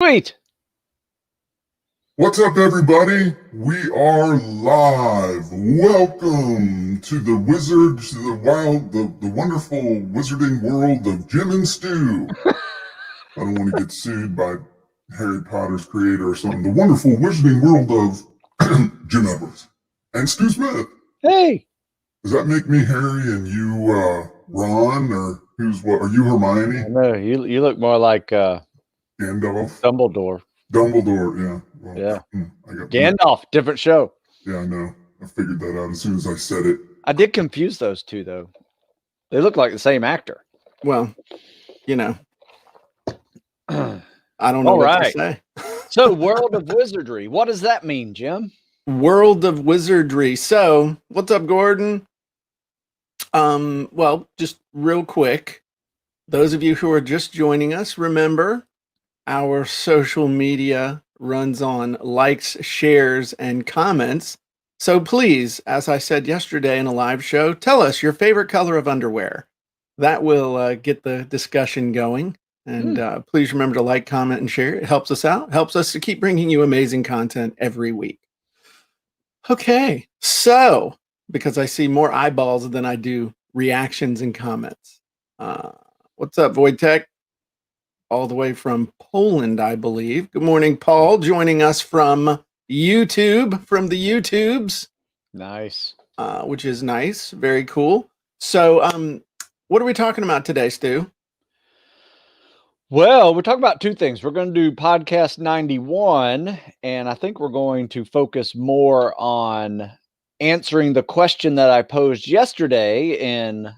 Sweet. What's up, everybody? We are live. Welcome to the wizards, the wonderful wizarding world of Jim and Stu. I don't want to get sued by Harry Potter's creator or something. The wonderful wizarding world of Jim Edwards and Stu Smith. Hey. Does that make me Harry and you Ron, or who's what? Are you Hermione? No, you look more like Gandalf. Dumbledore. Dumbledore, yeah. Well, yeah. I got Gandalf, different show. Yeah, I know. I figured that out as soon as I said it. I did confuse those two, though. They look like the same actor. Well, you know, I don't know what to say. So, World of Wizardry. What does that mean, Jim? World of Wizardry. So, what's up, Gordon? Well, just real quick, those of you who are just joining us, remember our social media runs on likes, shares, and comments. So please, as I said yesterday in a live show, tell us your favorite color of underwear. That will get the discussion going. And please remember to like, comment, and share. It helps us out. Helps us to keep bringing you amazing content every week. Okay, so because I see more eyeballs than I do reactions and comments. What's up, Wojtek? All the way from Poland, I believe. Good morning, Paul, joining us from YouTube, from the YouTubes. Nice. Which is nice. Very cool. So what are we talking about today, Stu? Well, we're talking about two things. We're going to do podcast 91, and I think we're going to focus more on answering the question that I posed yesterday in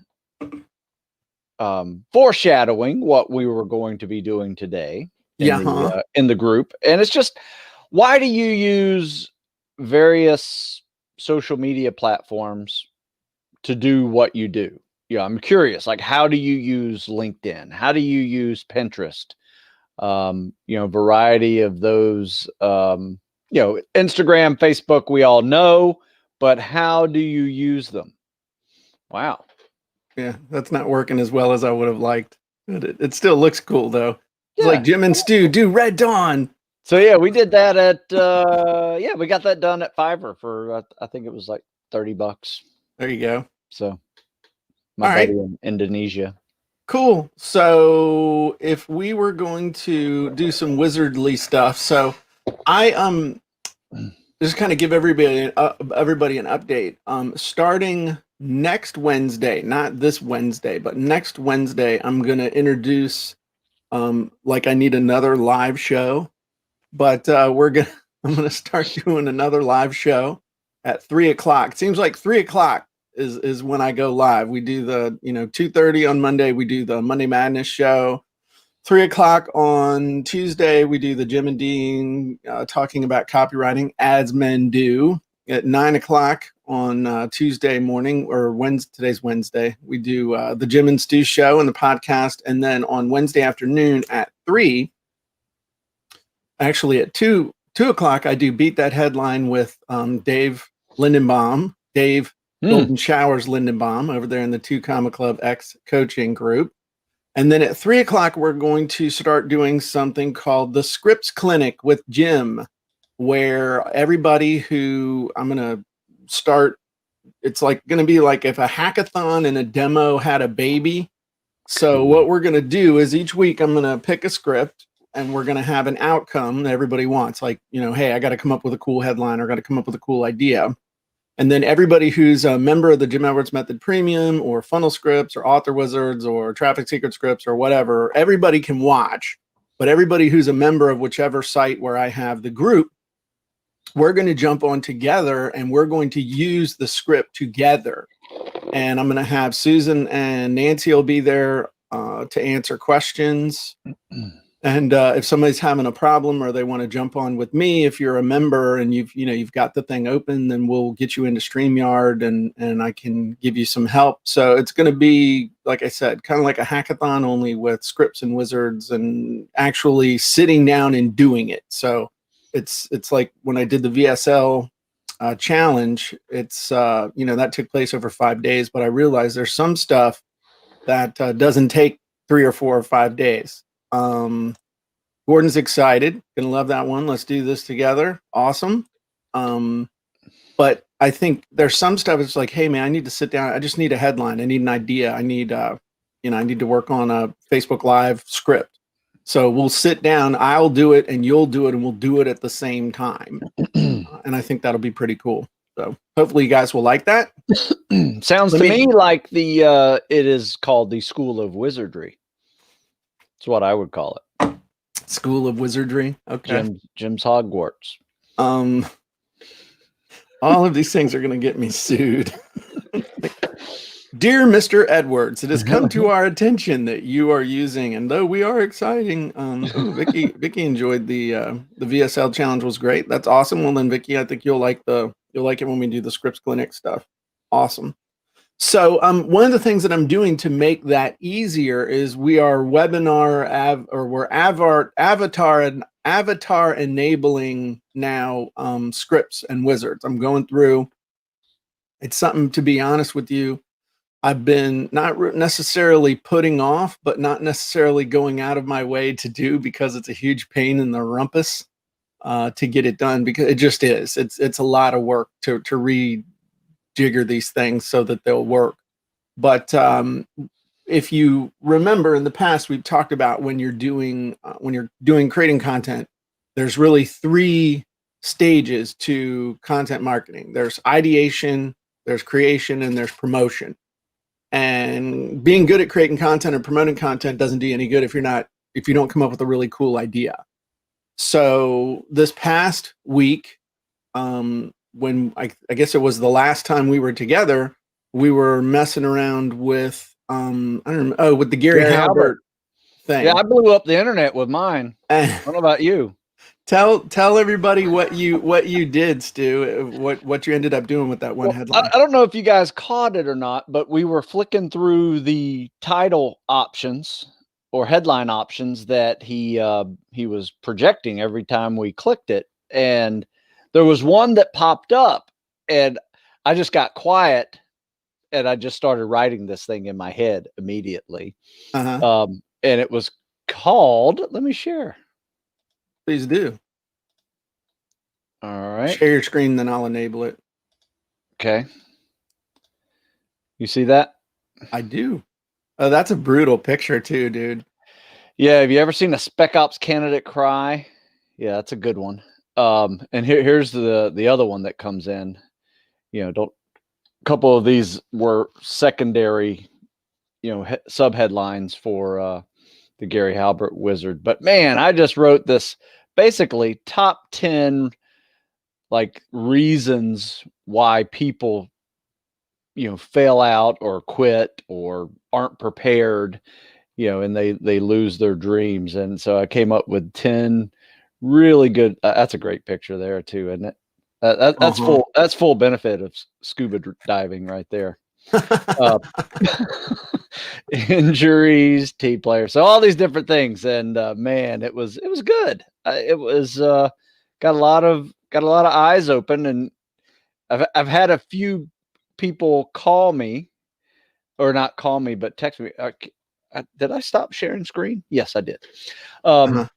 foreshadowing what we were going to be doing today in the group. And it's just, why do you use various social media platforms to do what you do? Yeah, I'm curious, like, how do you use LinkedIn? How do you use Pinterest? Variety of those, Instagram, Facebook, we all know, but how do you use them? Wow. Yeah, that's not working as well as I would have liked. It still looks cool, though. It's like Jim and Stu do Red Dawn. So, yeah, we did that at, we got that done at Fiverr for, I think it was like $30. There you go. So, my buddy in Indonesia. Cool. So, if we were going to do some wizardly stuff, so I just kind of give everybody an update. Starting next Wednesday, not this Wednesday, but next Wednesday, I'm going to introduce like I need another live show, but I'm going to start doing another live show at 3:00. It seems like 3:00 is when I go live. We do the 2:30 on Monday. We do the Monday Madness show. 3:00 on Tuesday, we do the Jim and Dean talking about copywriting as men do. At 9:00 on Tuesday morning, or today's Wednesday, we do the Jim and Stu show and the podcast. And then on Wednesday afternoon at 3, actually at 2:00, I do Beat That Headline with Dave Lindenbaum, Dave Golden Showers Lindenbaum over there in the 2 Comma Club X coaching group. And then at 3:00, we're going to start doing something called the Scripts Clinic with Jim, where everybody who I'm going to start, it's like going to be like if a hackathon and a demo had a baby. So what we're going to do is each week I'm going to pick a script and we're going to have an outcome that everybody wants. Like, hey, I got to come up with a cool headline, or I got to come up with a cool idea. And then everybody who's a member of the Jim Edwards Method Premium or Funnel Scripts or Author Wizards or Traffic Secret Scripts or whatever, everybody can watch. But everybody who's a member of whichever site where I have the group, we're going to jump on together and we're going to use the script together. And I'm going to have Susan and Nancy will be there to answer questions. And if somebody's having a problem or they want to jump on with me, if you're a member and you've got the thing open, then we'll get you into StreamYard and I can give you some help. So it's going to be, like I said, kind of like a hackathon, only with scripts and wizards and actually sitting down and doing it. So it's like when I did the VSL challenge, it's that took place over 5 days, but I realized there's some stuff that doesn't take 3 or 4 or 5 days. Gordon's excited. Gonna love that one. Let's do this together. Awesome. But I think there's some stuff it's like, hey man, I need to sit down. I just need a headline. I need an idea. I need I need to work on a Facebook Live script. So we'll sit down, I'll do it and you'll do it and we'll do it at the same time. And I think that'll be pretty cool. So hopefully you guys will like that. Sounds to me like it is called the School of Wizardry. That's what I would call it. School of Wizardry. Okay. Jim's Hogwarts. All of these things are going to get me sued. Dear Mr. Edwards, it has come to our attention that you are using, and though we are exciting, Vicky enjoyed the VSL challenge was great. That's awesome. Well then, Vicky, I think you'll like it when we do the Scripts Clinic stuff. Awesome. So one of the things that I'm doing to make that easier is we are avatar enabling now scripts and wizards. I'm going through. It's something, to be honest with you, I've been not necessarily putting off, but not necessarily going out of my way to do, because it's a huge pain in the rumpus to get it done, because it just is. It's a lot of work to rejigger these things so that they'll work. But if you remember in the past, we've talked about when you're doing creating content, there's really 3 stages to content marketing. There's ideation, there's creation, and there's promotion. And being good at creating content or promoting content doesn't do you any good if you don't come up with a really cool idea. So this past week, when I guess it was the last time we were together, we were messing around with with the Gary Halbert thing. Yeah, I blew up the internet with mine. I don't know about you. Tell everybody what you did, Stu. What you ended up doing with that one headline. I don't know if you guys caught it or not, but we were flicking through the title options or headline options that he was projecting every time we clicked it, and there was one that popped up, and I just got quiet, and I just started writing this thing in my head immediately. And it was called. Let me share. Please do. All right. Share your screen, then I'll enable it. Okay. You see that? I do. Oh, that's a brutal picture too, dude. Yeah. Have you ever seen a Spec Ops candidate cry? Yeah, that's a good one. And here's the other one that comes in. A couple of these were secondary, sub headlines for the Gary Halbert Wizard. But man, I just wrote this basically top 10 reasons why people fail out or quit or aren't prepared, and they lose their dreams. And so I came up with 10 really good. That's a great picture there too, isn't it? That's full benefit of scuba diving right there. Injuries, team players, so all these different things, and man, it was good. It was got a lot of eyes open, and I've had a few people call me, or not call me, but text me. Did I stop sharing screen? Yes, I did. A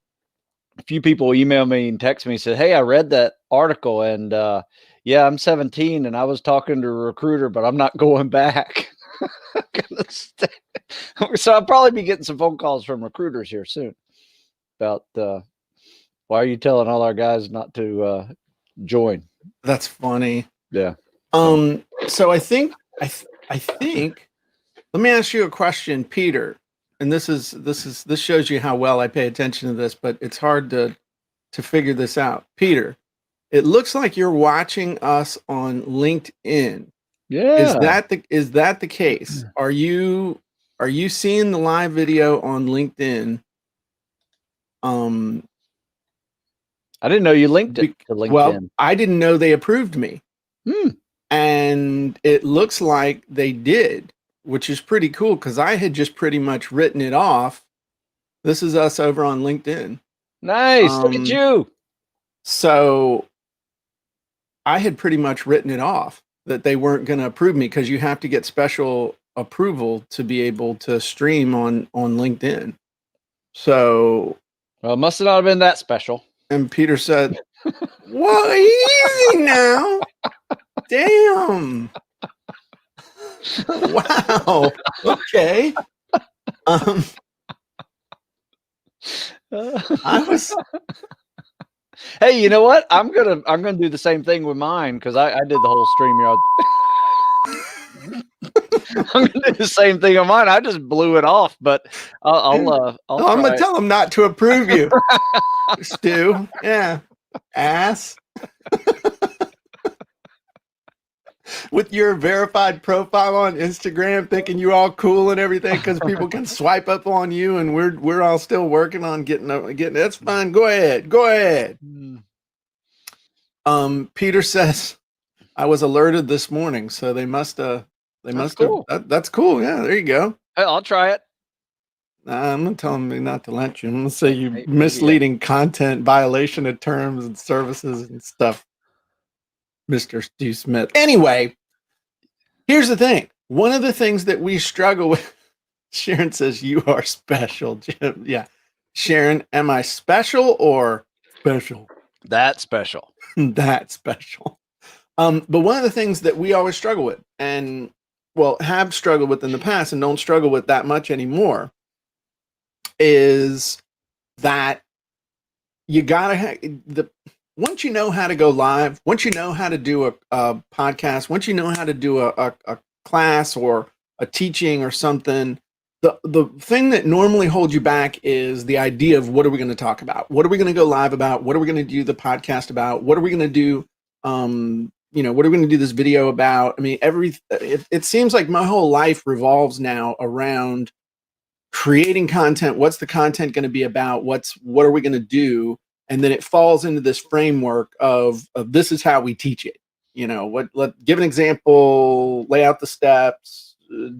few people email me and text me and said, "Hey, I read that article, and yeah, I'm 17 and I was talking to a recruiter, but I'm not going back." So I'll probably be getting some phone calls from recruiters here soon about why are you telling all our guys not to join? That's funny. Yeah. So I think let me ask you a question, Peter. And this shows you how well I pay attention to this, but it's hard to figure this out. Peter, it looks like you're watching us on LinkedIn. Yeah. Is that the case? Are you seeing the live video on LinkedIn? I didn't know you linked it to LinkedIn. Well, I didn't know they approved me. And it looks like they did, which is pretty cool because I had just pretty much written it off. This is us over on LinkedIn. Nice. Look at you. So I had pretty much written it off that they weren't going to approve me because you have to get special approval to be able to stream on LinkedIn. So Well, it must have not been that special. And Peter said, "Well, easy now. Damn. Wow. Okay." I was. Hey, you know what? I'm gonna do the same thing with mine because I did the whole StreamYard. I'm gonna do the same thing on mine. I just blew it off, but I'm gonna tell him not to approve you, Stu. Yeah, ass. With your verified profile on Instagram, thinking you're all cool and everything because people can swipe up on you, and we're all still working on getting. That's fine. Go ahead. Peter says, "I was alerted this morning, so they must have. Cool. That's cool. Yeah, there you go. Hey, I'll try it. I'm gonna tell them not to let you. I'm gonna say you misleading content, violation of terms and services and stuff, Mr. Stu Smith. Anyway, here's the thing. One of the things that we struggle with, Sharon says, you are special, Jim. Yeah. Sharon, am I special or special? That's special. That's special. But one of the things that we always struggle with, and have struggled with in the past and don't struggle with that much anymore, is that you gotta once you know how to go live, once you know how to do a podcast, once you know how to do a class or a teaching or something, the thing that normally holds you back is the idea of what are we going to talk about? What are we going to go live about? What are we going to do the podcast about? What are we going to do? What are we going to do this video about? I mean, it seems like my whole life revolves now around creating content. What's the content going to be about? What are we going to do? And then it falls into this framework of this is how we teach it. Give an example, lay out the steps,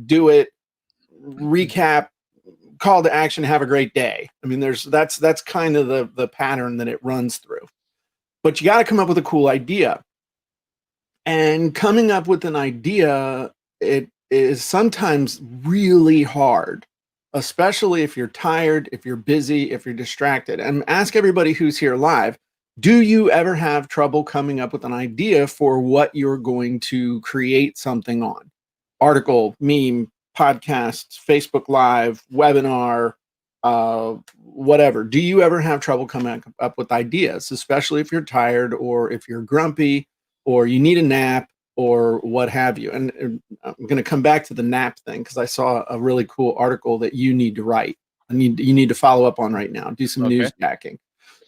do it, recap, call to action, have a great day. I mean, that's kind of the pattern that it runs through. But you got to come up with a cool idea. And coming up with an idea, it is sometimes really hard, especially if you're tired, if you're busy, if you're distracted. And ask everybody who's here live, do you ever have trouble coming up with an idea for what you're going to create something on? Article, meme, podcasts, Facebook Live, webinar, whatever. Do you ever have trouble coming up with ideas, especially if you're tired or if you're grumpy or you need a nap or what have you? And I'm going to come back to the nap thing because I saw a really cool article that you need to write. You need to follow up on right now. Do some newsjacking.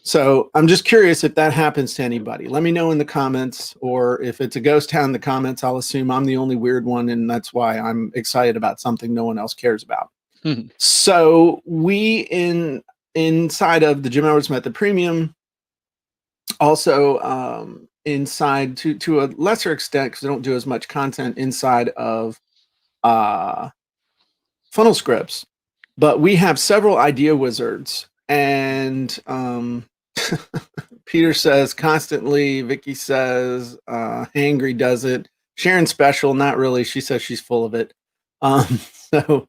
So I'm just curious if that happens to anybody. Let me know in the comments, or if it's a ghost town in the comments, I'll assume I'm the only weird one, and that's why I'm excited about something no one else cares about. So we inside of the Jim Edwards Method Premium, also inside to a lesser extent, because I don't do as much content inside of funnel scripts, but we have several idea wizards. And Peter says constantly, Vicky says Hangry does it. Sharon special, not really. She says she's full of it. So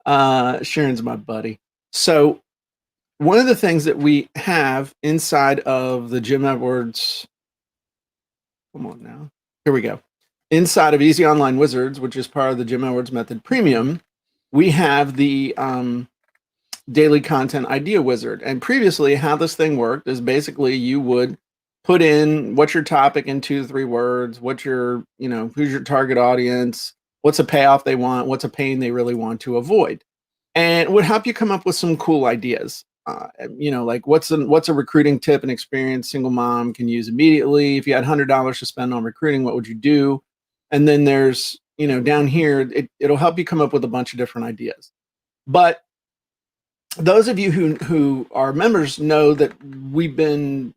Sharon's my buddy. So one of the things that we have inside of the Jim Edwards, come on now, here we go. Inside of Easy Online Wizards, which is part of the Jim Edwards Method Premium, we have the daily content idea wizard. And previously, how this thing worked is basically you would put in what's your topic in 2 to 3 words, what's your, who's your target audience, what's a payoff they want, what's a pain they really want to avoid. And it would help you come up with some cool ideas. Like what's a recruiting tip and experience single mom can use immediately? If you had $100 to spend on recruiting, what would you do? And then there's, down here, it'll help you come up with a bunch of different ideas. But those of you who are members know that we've been,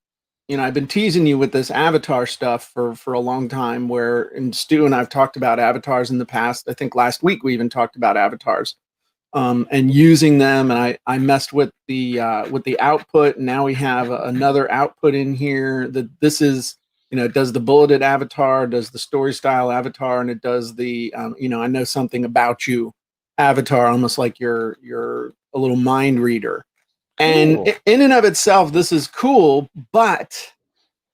I've been teasing you with this avatar stuff for a long time, and Stu and I've talked about avatars in the past. I think last week we even talked about avatars and using them. And I messed with the output. And now we have another output in here that this is, it does the bulleted avatar, does the story style avatar, and it does the, I know something about you avatar, almost like you're a little mind reader. And Cool. in and of itself, this is cool, but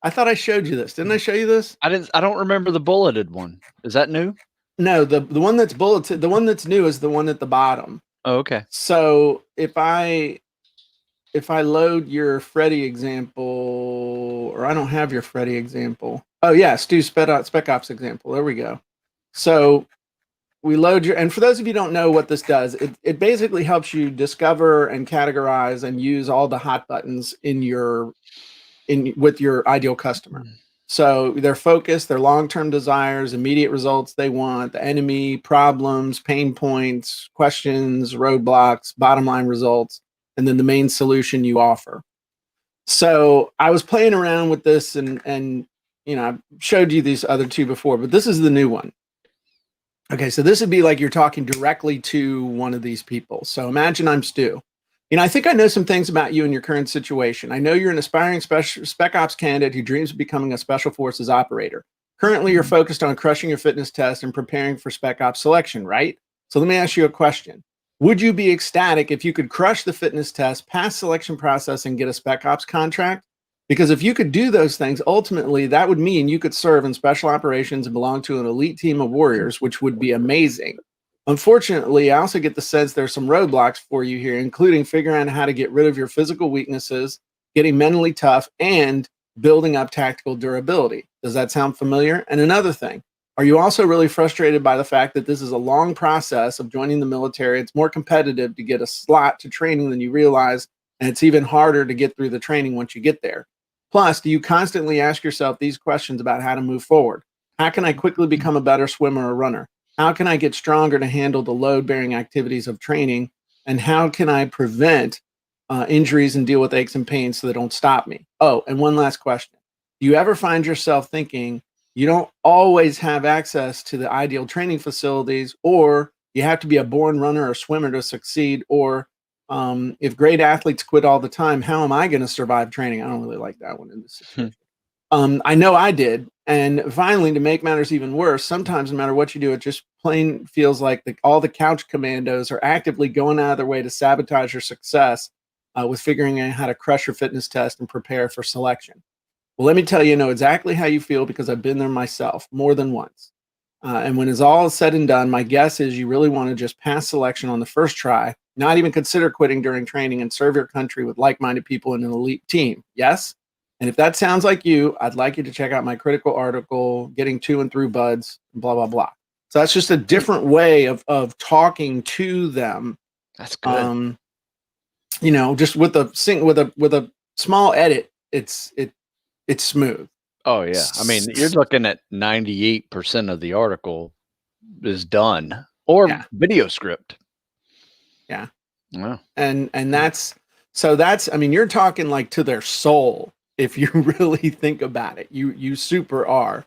I thought I showed you this. Didn't I show you this? I don't remember the bulleted one. Is that new? No, the one that's bulleted, the one that's new is the one at the bottom. Oh, okay. So if I load your Freddy example, or I don't have your Freddy example. Oh yeah, Stu Spec Ops example. There we go. So we load your, and for those of you who don't know what this does, it basically helps you discover and categorize and use all the hot buttons with your ideal customer. So their focus, their long-term desires, immediate results they want, the enemy, problems, pain points, questions, roadblocks, bottom line results, and then the main solution you offer. So I was playing around with this and I showed you these other two before, but this is the new one. Okay, so this would be like you're talking directly to one of these people. So imagine I'm Stu. I think I know some things about you and your current situation. I know you're an aspiring spec ops candidate who dreams of becoming a special forces operator. Currently, you're focused on crushing your fitness test and preparing for spec ops selection, right? So let me ask you a question. Would you be ecstatic if you could crush the fitness test, pass selection process, and get a spec ops contract? Because if you could do those things, ultimately, that would mean you could serve in special operations and belong to an elite team of warriors, which would be amazing. Unfortunately, I also get the sense there's some roadblocks for you here, including figuring out how to get rid of your physical weaknesses, getting mentally tough, and building up tactical durability. Does that sound familiar? And another thing, are you also really frustrated by the fact that this is a long process of joining the military? It's more competitive to get a slot to training than you realize, and it's even harder to get through the training once you get there. Plus, do you constantly ask yourself these questions about how to move forward? How can I quickly become a better swimmer or runner? How can I get stronger to handle the load-bearing activities of training? And how can I prevent injuries and deal with aches and pains so they don't stop me? Oh, and one last question. Do you ever find yourself thinking you don't always have access to the ideal training facilities, or you have to be a born runner or swimmer to succeed, or if great athletes quit all the time, how am I going to survive training? I don't really like that one in this situation. I know I did. And finally, to make matters even worse, sometimes no matter what you do, it just plain feels like all the couch commandos are actively going out of their way to sabotage your success with figuring out how to crush your fitness test and prepare for selection. Well, let me tell you, I know exactly how you feel because I've been there myself more than once. And when it's all said and done, my guess is you really want to just pass selection on the first try, not even consider quitting during training, and serve your country with like-minded people in an elite team. Yes? And if that sounds like you, I'd like you to check out my critical article, Getting To and Through Buds, blah, blah, blah. So that's just a different way of talking to them. That's good. Just with a small edit, it's smooth. Oh yeah. I mean, you're looking at 98% of the article is done, or video script. Yeah. Wow. And that's I mean, you're talking like to their soul. If you really think about it, you super are.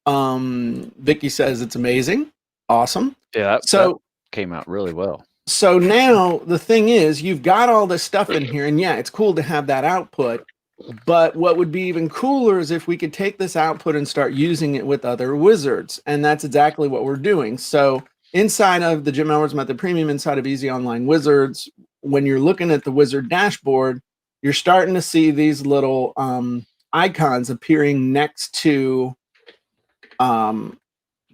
Vicky says it's amazing. Awesome. Yeah. So that came out really well. So now the thing is, you've got all this stuff in here, and yeah, it's cool to have that output. But what would be even cooler is if we could take this output and start using it with other wizards. And that's exactly what we're doing. So inside of the Jim Edwards Method Premium, inside of Easy Online Wizards, when you're looking at the wizard dashboard, you're starting to see these little icons appearing next to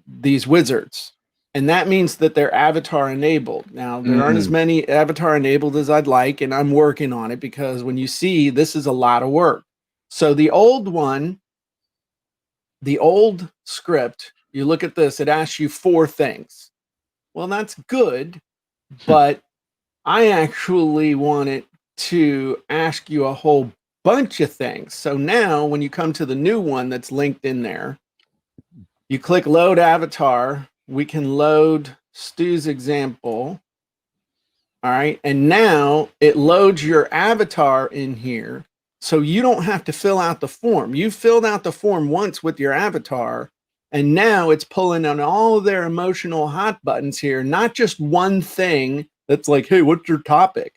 these wizards. And that means that they're avatar enabled. Now, there aren't as many avatar enabled as I'd like, and I'm working on it because when you see, this is a lot of work. So the old one, the old script, you look at this, it asks you 4 things. Well, that's good, but I actually want it to ask you a whole bunch of things. So now when you come to the new one that's linked in there, you click load avatar. We can load Stu's example. All right. And now it loads your avatar in here. So you don't have to fill out the form. You filled out the form once with your avatar. And now it's pulling on all of their emotional hot buttons here, not just one thing that's like, hey, what's your topic?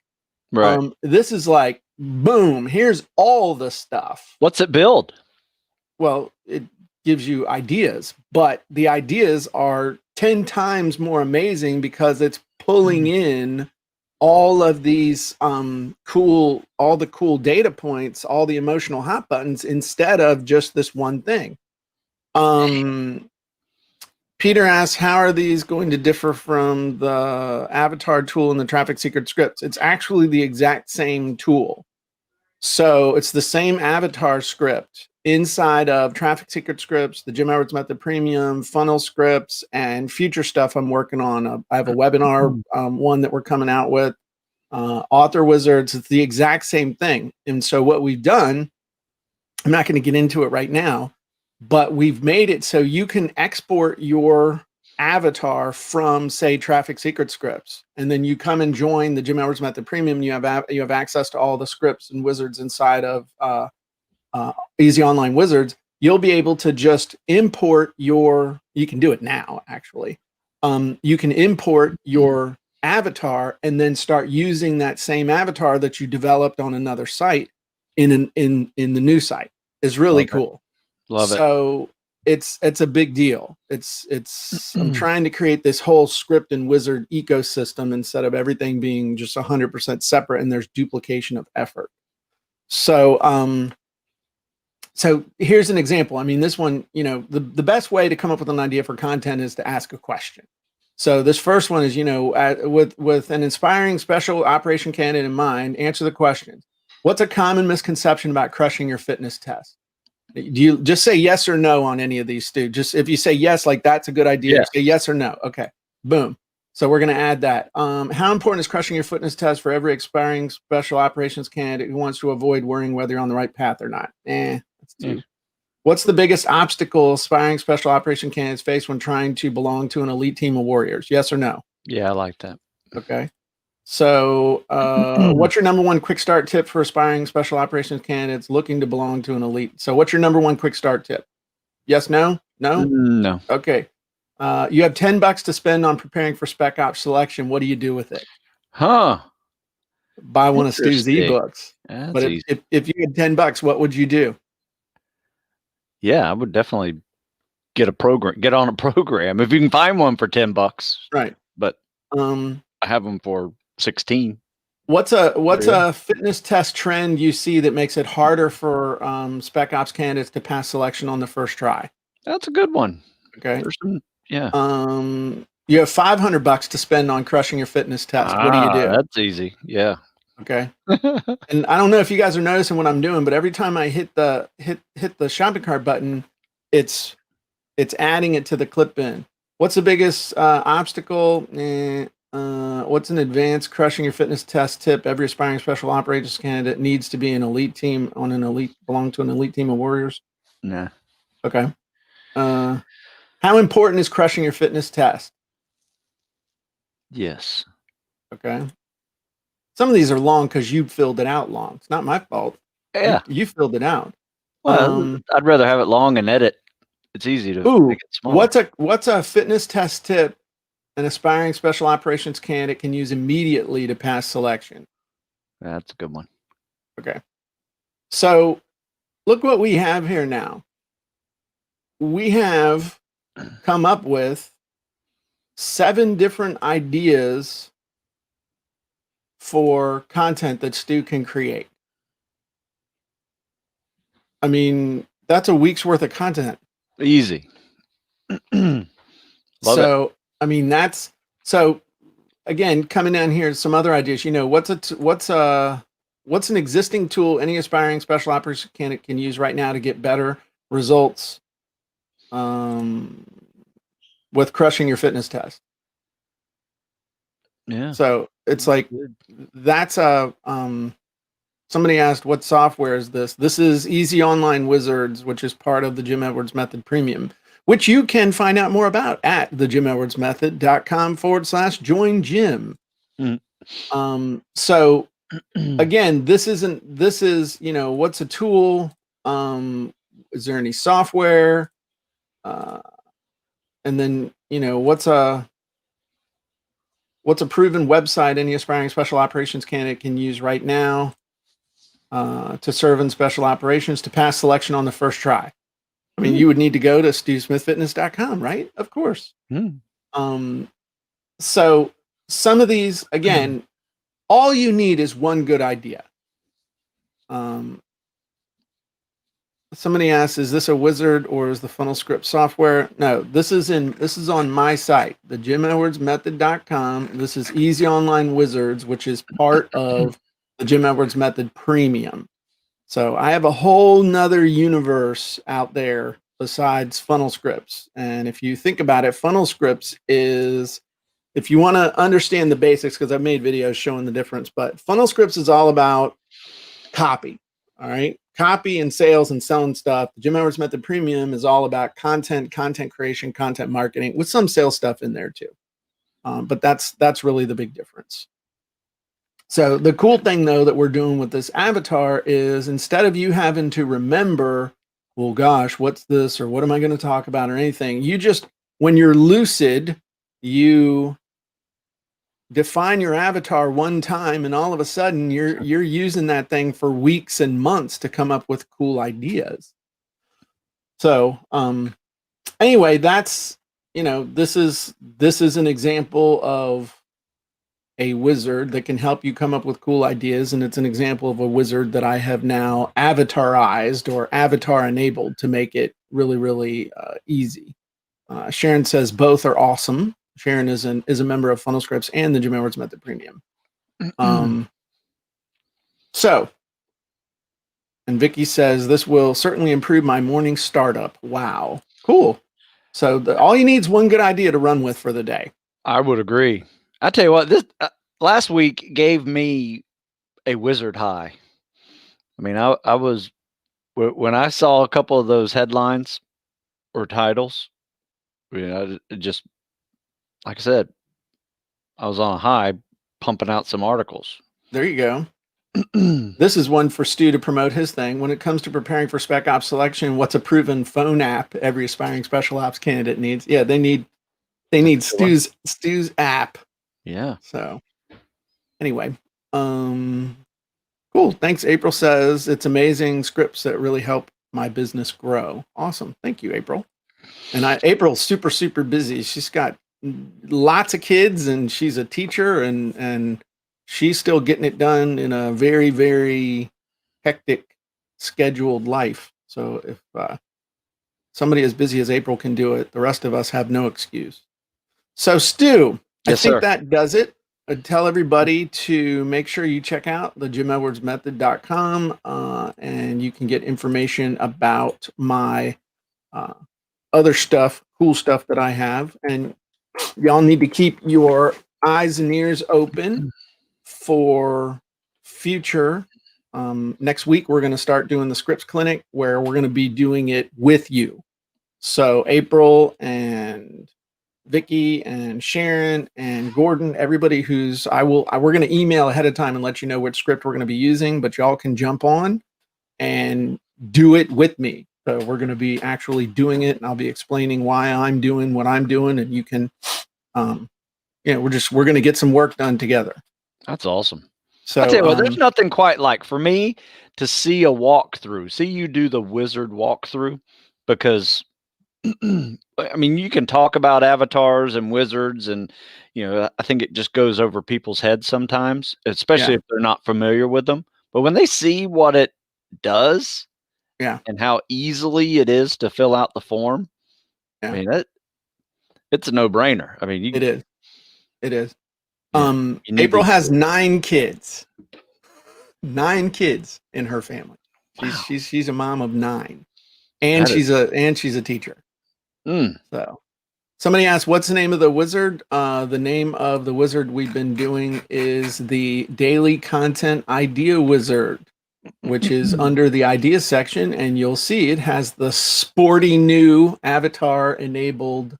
Right. This is like, boom, here's all the stuff. What's it build? Well, it gives you ideas, but the ideas are 10 times more amazing because it's pulling in all of these cool data points, all the emotional hot buttons, instead of just this one thing. Peter asks, how are these going to differ from the avatar tool and the traffic secret scripts? It's actually the exact same tool. So it's the same avatar script inside of traffic secret scripts, the Jim Edwards Method Premium, funnel scripts, and future stuff I'm working on. I have a webinar one that we're coming out with, author wizards. It's the exact same thing. And so what we've done, I'm not going to get into it right now, but we've made it so you can export your avatar from, say, traffic secret scripts, and then you come and join the Jim Edwards Method Premium. You have access to all the scripts and wizards inside of Easy Online Wizards. You'll be able to just import you can do it now, actually. You can import your avatar and then start using that same avatar that you developed on another site in the new site. It's really cool. Love it. So it's a big deal. I'm trying to create this whole script and wizard ecosystem instead of everything being just 100% separate and there's duplication of effort. So so here's an example. I mean, this one, the best way to come up with an idea for content is to ask a question. So this first one is, with an inspiring special operation candidate in mind, answer the question. What's a common misconception about crushing your fitness test? Do you just say yes or no on any of these, Stu? Just if you say yes, like that's a good idea, say yes or no. Okay, boom. So we're going to add that. How important is crushing your fitness test for every aspiring special operations candidate who wants to avoid worrying whether you're on the right path or not? That's two. What's the biggest obstacle aspiring special operation candidates face when trying to belong to an elite team of warriors? Yes or no? Yeah, I like that. Okay. So what's your number one quick start tip for aspiring special operations candidates looking to belong to an elite? So what's your number one quick start tip? Yes, no? No? No. Okay. You have $10 to spend on preparing for Spec Ops selection. What do you do with it? Huh. Buy one of Stu's ebooks. That's but if you had $10, what would you do? Yeah, I would definitely get on a program if you can find one for $10. Right. But I have them for 16. What's a fitness test trend you see that makes it harder for Spec Ops candidates to pass selection on the first try? That's a good one. Okay. Yeah. You have $500 to spend on crushing your fitness test. What do you do? That's easy. Yeah. Okay. And I don't know if you guys are noticing what I'm doing, but every time I hit the shopping cart button, it's adding it to the clip bin. What's the biggest obstacle? What's an advanced crushing your fitness test tip every aspiring special operations candidate needs to be an elite team belong to an elite team of warriors? Nah. Okay. How important is crushing your fitness test? Yes. Okay. Some of these are long because you filled it out long. It's not my fault. Yeah. You filled it out. Well, I'd rather have it long and edit. It's easy to make it small. What's a fitness test tip an aspiring special operations candidate can use immediately to pass selection? That's a good one. Okay. So look what we have here now. We have come up with 7 different ideas for content that Stu can create. I mean, that's a week's worth of content. Easy. So, I mean, so again, coming down here, some other ideas, what's an existing tool any aspiring special operations candidate can use right now to get better results with crushing your fitness test? Yeah. So it's like, that's somebody asked, what software is this? This is Easy Online Wizards, which is part of the Jim Edwards Method Premium, which you can find out more about at thejimedwardsmethod.com/join Jim. So again, this is, what's a tool? Is there any software? And then, what's a proven website any aspiring special operations candidate can use right now to serve in special operations to pass selection on the first try? I mean, you would need to go to StuSmithFitness.com, right? Of course. So some of these, again, all you need is one good idea. Somebody asks, is this a wizard or is the funnel script software? No, this is on my site, the JimEdwardsMethod.com. This is Easy Online Wizards, which is part of the Jim Edwards Method Premium. So I have a whole nother universe out there besides funnel scripts. And if you think about it, funnel scripts is, if you want to understand the basics, because I've made videos showing the difference, but funnel scripts is all about copy. All right. Copy and sales and selling stuff. The Jim Edwards Method Premium is all about content creation, content marketing, with some sales stuff in there too. But that's really the big difference. So the cool thing though that we're doing with this avatar is, instead of you having to remember, well, gosh, what's this, or what am I going to talk about, or anything, you just, when you're lucid, you define your avatar one time, and all of a sudden you're using that thing for weeks and months to come up with cool ideas. So anyway, that's, this is an example of a wizard that can help you come up with cool ideas, and it's an example of a wizard that I have now avatarized or avatar enabled to make it really, really easy. Sharon says both are awesome. Sharon is a member of Funnel Scripts and the Jim Edwards Method Premium. So, and Vicky says, this will certainly improve my morning startup. Wow. Cool. So all you need is one good idea to run with for the day. I would agree. I tell you what, this last week gave me a wizard high. I mean, I was, when I saw a couple of those headlines or titles, it just, like I said, I was on a high pumping out some articles. There you go. This is one for Stu to promote his thing. When it comes to preparing for spec ops selection, what's a proven phone app every aspiring special ops candidate needs? Yeah, they need Stu's app. Yeah. So anyway, cool. Thanks. April says it's amazing scripts that really help my business grow. Awesome. Thank you, April. And April's super, super busy. She's got lots of kids and she's a teacher, and she's still getting it done in a very, very hectic scheduled life. So if somebody as busy as April can do it, the rest of us have no excuse. So Stu, yes, I think sir. that does it. I'd tell everybody to make sure you check out the JimEdwardsMethod.com, and you can get information about my other stuff, cool stuff that I have. And y'all need to keep your eyes and ears open for future. Next week, we're going to start doing the Scripts Clinic, where we're going to be doing it with you. So April and Vicky and Sharon and Gordon, everybody we're going to email ahead of time and let you know which script we're going to be using, but y'all can jump on and do it with me. So we're going to be actually doing it, and I'll be explaining why I'm doing what I'm doing, and you can, we're going to get some work done together. That's awesome. So I tell you what, there's nothing quite like, for me, to see a walkthrough, see you do the wizard walkthrough, because I mean, you can talk about avatars and wizards, and I think it just goes over people's heads sometimes, especially if they're not familiar with them. But when they see what it does, and how easily it is to fill out the form, I mean, it's a no-brainer. I mean, it is. April has 9 kids. 9 kids in her family. She's a mom of 9, and she's a teacher. So somebody asked, what's the name of the wizard? The name of the wizard we've been doing is the Daily Content Idea Wizard, which is under the idea section, and you'll see it has the sporty new avatar enabled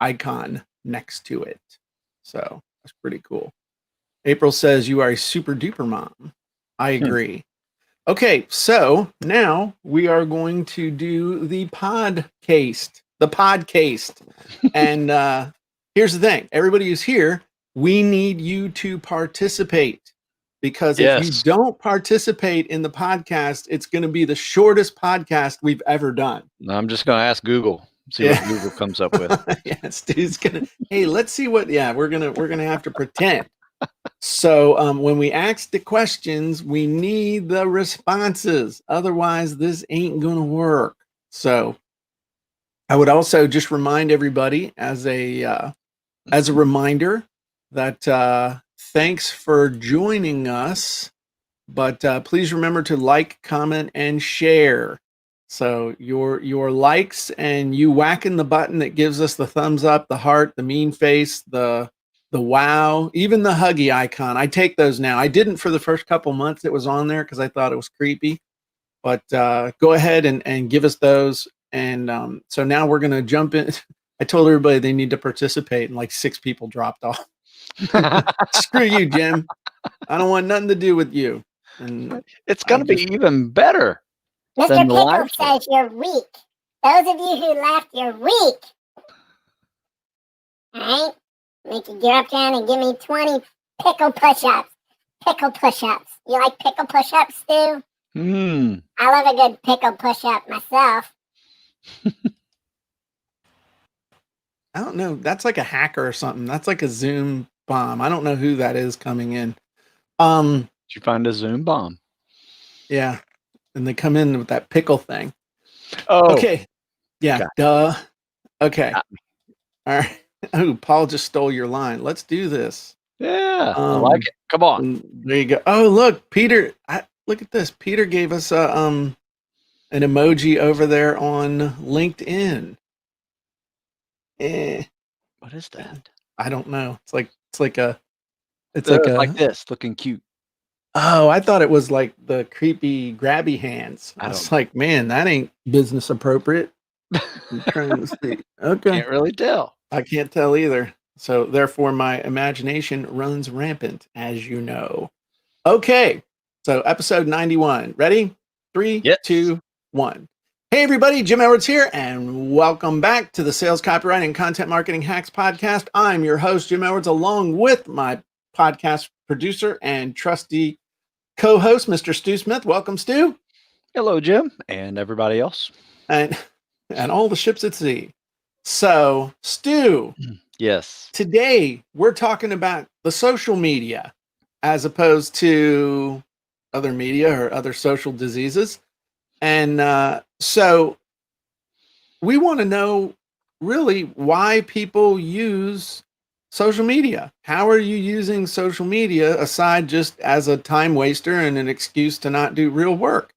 icon next to it. So that's pretty cool. April says you are a super duper mom. I agree. Okay, so now we are going to do the podcast. And here's the thing. Everybody who's here, we need you to participate, because if you don't participate in the podcast, it's going to be the shortest podcast we've ever done. I'm just going to ask Google, see what Google comes up with. Stu's going to, hey, let's see what, we're going to have to pretend. So when we ask the questions, we need the responses. Otherwise, this ain't going to work. So I would also just remind everybody as a reminder that thanks for joining us. But please remember to like, comment, and share. So your likes and you whacking the button that gives us the thumbs up, the heart, the mean face, the wow, even the huggy icon. I take those now. I didn't for the first couple months it was on there because I thought it was creepy. But go ahead and give us those. And so now we're going to jump in. I told everybody they need to participate, and like 6 people dropped off. Screw you, Jim. I don't want nothing to do with you. And it's going to be even better. Mr. Pickle says you're weak. Those of you who left, you're weak. All right? Make you get up there and give me 20 pickle push-ups. Pickle push-ups. You like pickle push-ups, Stu? I love a good pickle push-up myself. I don't know. That's like a hacker or something. That's like a Zoom bomb. I don't know who that is coming in. Did you find a Zoom bomb? Yeah. And they come in with that pickle thing. Oh. Okay. Yeah. Duh. Okay. All right. Oh, Paul just stole your line. Let's do this. Yeah. I like it. Come on. There you go. Oh, look, Peter. Look at this. Peter gave us an emoji over there on LinkedIn. What is that? I don't know. It's like like this, looking cute. Oh, I thought it was like the creepy grabby hands. I was like, man, that ain't business appropriate. I'm trying to see. Okay. Can't really tell. I can't tell either. So therefore my imagination runs rampant, as you know. Okay. So episode 91. Ready? 3, 2, 1. Hey everybody, Jim Edwards here, and welcome back to the Sales, Copywriting, and Content Marketing Hacks podcast. I'm your host, Jim Edwards, along with my podcast producer and trusty co-host, Mr. Stu Smith. Welcome, Stu. Hello, Jim, and everybody else. And all the ships at sea. So, Stu. Yes. Today, we're talking about the social media as opposed to other media or other social diseases. And so we want to know really why people use social media. How are you using social media aside just as a time waster and an excuse to not do real work?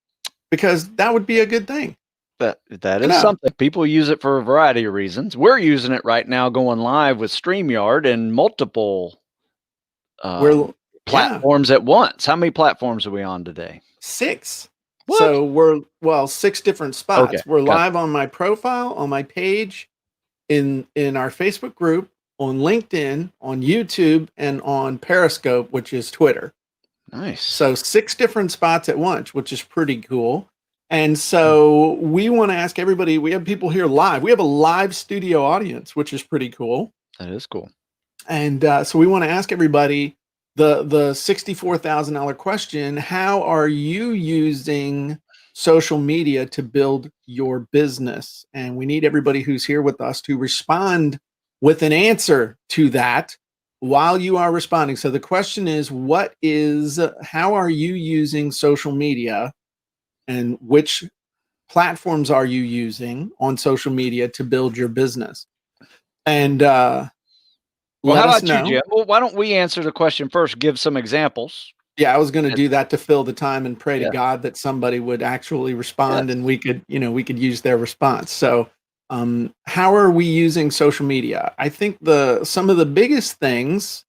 Because that would be a good thing. That is something. People use it for a variety of reasons. We're using it right now going live with StreamYard and multiple platforms at once. How many platforms are we on today? 6. What? So we're 6 different spots. Okay, we're live on my profile, on my page, in our Facebook group, on LinkedIn, on YouTube, and on Periscope, which is Twitter. Nice. So 6 different spots at once, which is pretty cool. And so we want to ask everybody, we have people here live. We have a live studio audience, which is pretty cool. That is cool. And so we want to ask everybody the $64,000 question: how are you using social media to build your business? And we need everybody who's here with us to respond with an answer to that while you are responding. So the question is, how are you using social media, and which platforms are you using on social media to build your business? And well, how about you, Jim? Well, why don't we answer the question first? Give some examples. Yeah, I was going to do that to fill the time and pray to God that somebody would actually respond, and we could use their response. So, how are we using social media? I think some of the biggest things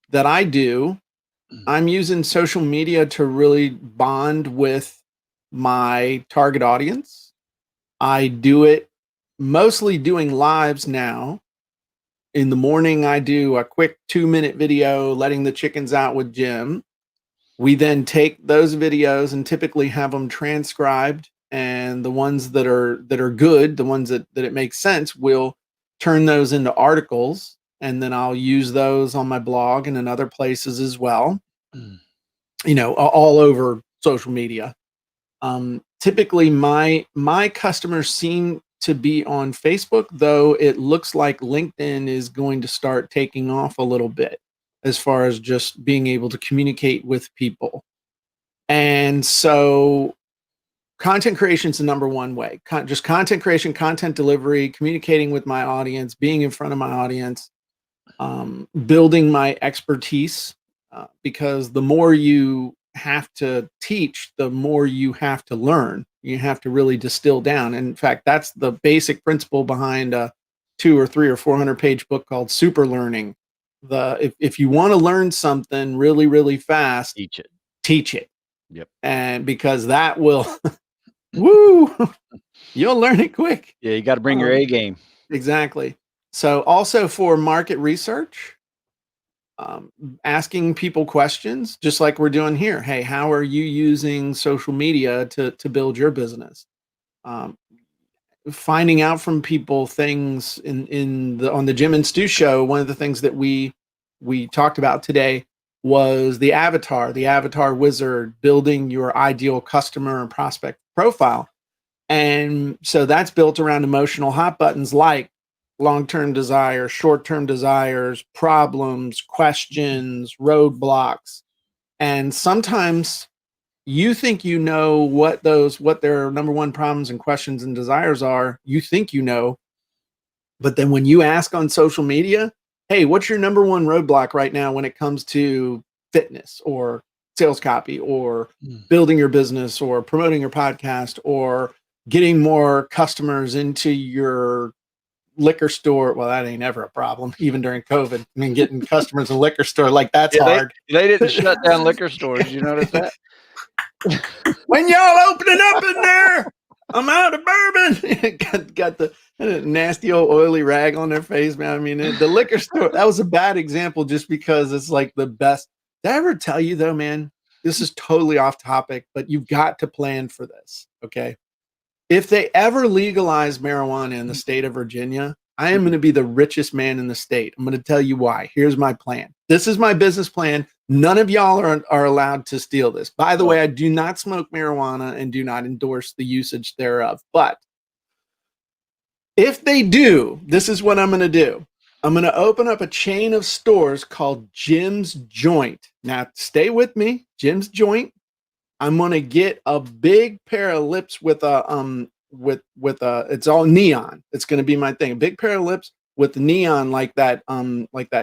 that I do, I'm using social media to really bond with my target audience. I do it mostly doing lives now. In the morning, I do a quick 2-minute video letting the chickens out with Jim. We then take those videos and typically have them transcribed, and the ones that are good, the ones that it makes sense, we'll turn those into articles, and then I'll use those on my blog and in other places as well. All over social media. Typically my customers seem to be on Facebook, though it looks like LinkedIn is going to start taking off a little bit. as far as just being able to communicate with people. And so content creation is the number one way. Just content creation, content delivery, communicating with my audience, being in front of my audience, building my expertise, because the more you have to teach, the more you have to learn. You have to really distill down. And in fact, that's the basic principle behind a 200 or 300 or 400 page book called Super Learning. If you want to learn something really, really fast, teach it. Yep. And because that will, woo, you'll learn it quick. Yeah, you got to bring your A game. Exactly. So also for market research, asking people questions, just like we're doing here. Hey, how are you using social media to build your business? Finding out from people things on the Jim and Stu show. One of the things that we talked about today was the avatar wizard, building your ideal customer and prospect profile. And so that's built around emotional hot buttons like long-term desires, short-term desires, problems, questions, roadblocks. And sometimes you think you know what their number one problems and questions and desires are. You think you know, but then when you ask on social media, hey, what's your number one roadblock right now when it comes to fitness or sales copy or building your business or promoting your podcast or getting more customers into your liquor store? Well, that ain't ever a problem, even during COVID. I mean, getting customers in a liquor store, like that's hard. They didn't shut down liquor stores. You notice that? When y'all opening up in there, I'm out of bourbon. got the nasty old oily rag on their face, man. I mean, the liquor store, that was a bad example just because it's like the best. Did I ever tell you though, man, this is totally off topic, but you've got to plan for this, okay? If they ever legalize marijuana in the state of Virginia, I am going to be the richest man in the state. I'm going to tell you why. Here's my plan. This is my business plan. None of y'all are allowed to steal this. By the way, I do not smoke marijuana and do not endorse the usage thereof. But if they do, this is what I'm going to do. I'm going to open up a chain of stores called Jim's Joint. Now, stay with me. Jim's Joint. I'm going to get a big pair of lips with a it's all neon. It's going to be my thing. A big pair of lips with neon like that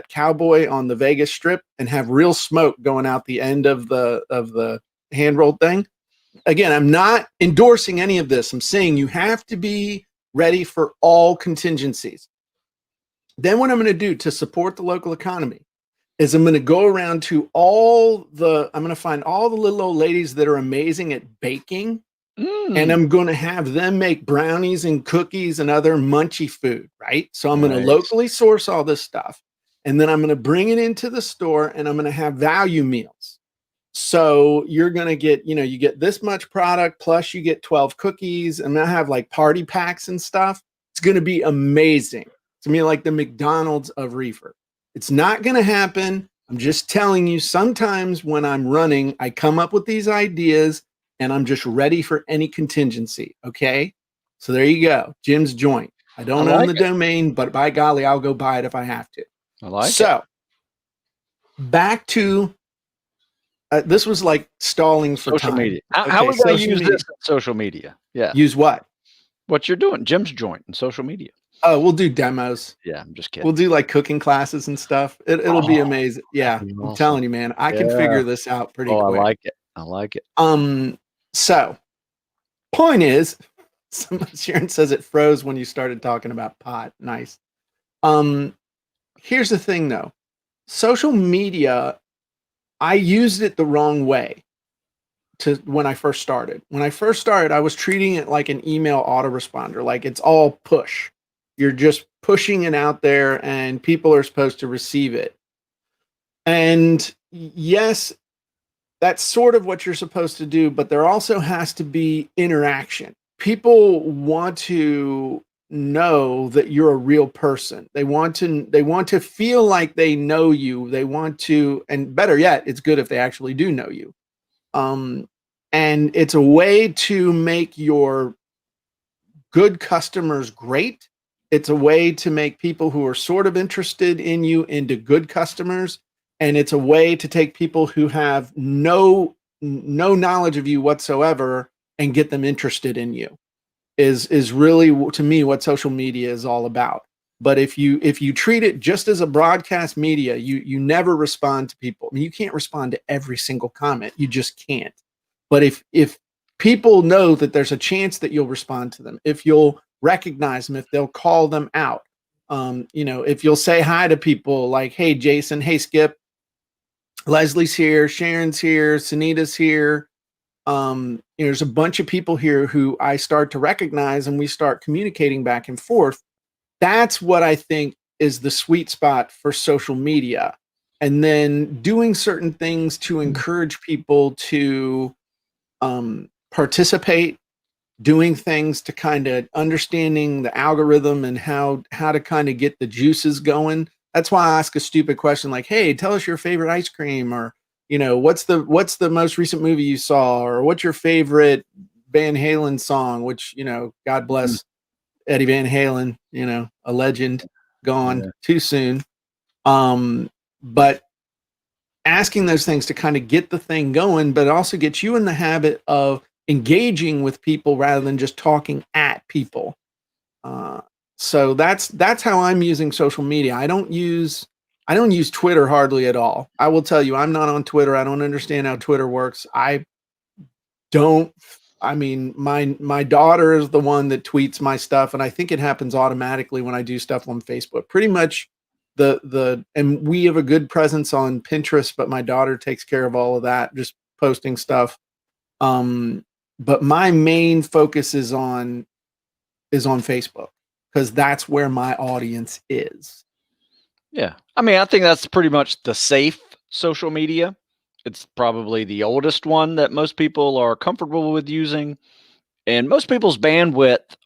cowboy on the Vegas Strip, and have real smoke going out the end of the hand rolled thing. Again, I'm not endorsing any of this. I'm saying you have to be ready for all contingencies. Then what I'm going to do to support the local economy is I'm going to go around to I'm going to find all the little old ladies that are amazing at baking, and I'm going to have them make brownies and cookies and other munchy food, right? So I'm going to locally source all this stuff, and then I'm going to bring it into the store, and I'm going to have value meals. So you're going to get, you get this much product, plus you get 12 cookies, and I have like party packs and stuff. It's going to be amazing. It's going to be like the McDonald's of reefer. It's not going to happen. I'm just telling you, sometimes when I'm running, I come up with these ideas and I'm just ready for any contingency. Okay. So there you go. Jim's Joint. I don't own the domain, but by golly, I'll go buy it if I have to. I like it. So back to, this was like stalling for social time. Media. How are we going to use this in social media? Yeah. Use what? What you're doing. Jim's Joint in social media. Oh, we'll do demos. Yeah, I'm just kidding. We'll do like cooking classes and stuff. It'll be amazing. Yeah, awesome. I'm telling you, man, I can figure this out pretty quick. I like it. So point is, Sharon says it froze when you started talking about pot. Nice. Here's the thing though. Social media, I used it the wrong way when I first started. When I first started, I was treating it like an email autoresponder, like it's all push. You're just pushing it out there and people are supposed to receive it. And yes, that's sort of what you're supposed to do, but there also has to be interaction. People want to know that you're a real person. They want to feel like they know you. They want to, and better yet, it's good if they actually do know you. And it's a way to make your good customers great. It's a way to make people who are sort of interested in you into good customers. And it's a way to take people who have no knowledge of you whatsoever and get them interested in you is really, to me, what social media is all about. But if you treat it just as a broadcast media, you never respond to people. I mean, you can't respond to every single comment. You just can't. But if people know that there's a chance that you'll respond to them, if you'll recognize them, if they'll call them out, if you'll say hi to people like, hey, Jason, hey, Skip, Leslie's here, Sharon's here, Sunita's here. There's a bunch of people here who I start to recognize, and we start communicating back and forth. That's what I think is the sweet spot for social media. And then doing certain things to encourage people to participate, doing things to kind of understanding the algorithm and how to kind of get the juices going. That's why I ask a stupid question like, hey, tell us your favorite ice cream, or, what's the most recent movie you saw, or what's your favorite Van Halen song, which, God bless Eddie Van Halen, a legend, gone too soon. But asking those things to kind of get the thing going, but also get you in the habit of engaging with people rather than just talking at people. So that's how I'm using social media. I don't use Twitter hardly at all. I will tell you, I'm not on Twitter. I don't understand how Twitter works. My daughter is the one that tweets my stuff, and I think it happens automatically when I do stuff on Facebook. Pretty much and we have a good presence on Pinterest, but my daughter takes care of all of that, just posting stuff. But my main focus is on Facebook, because that's where my audience is. Yeah. I mean, I think that's pretty much the safe social media. It's probably the oldest one that most people are comfortable with using. And most people's bandwidth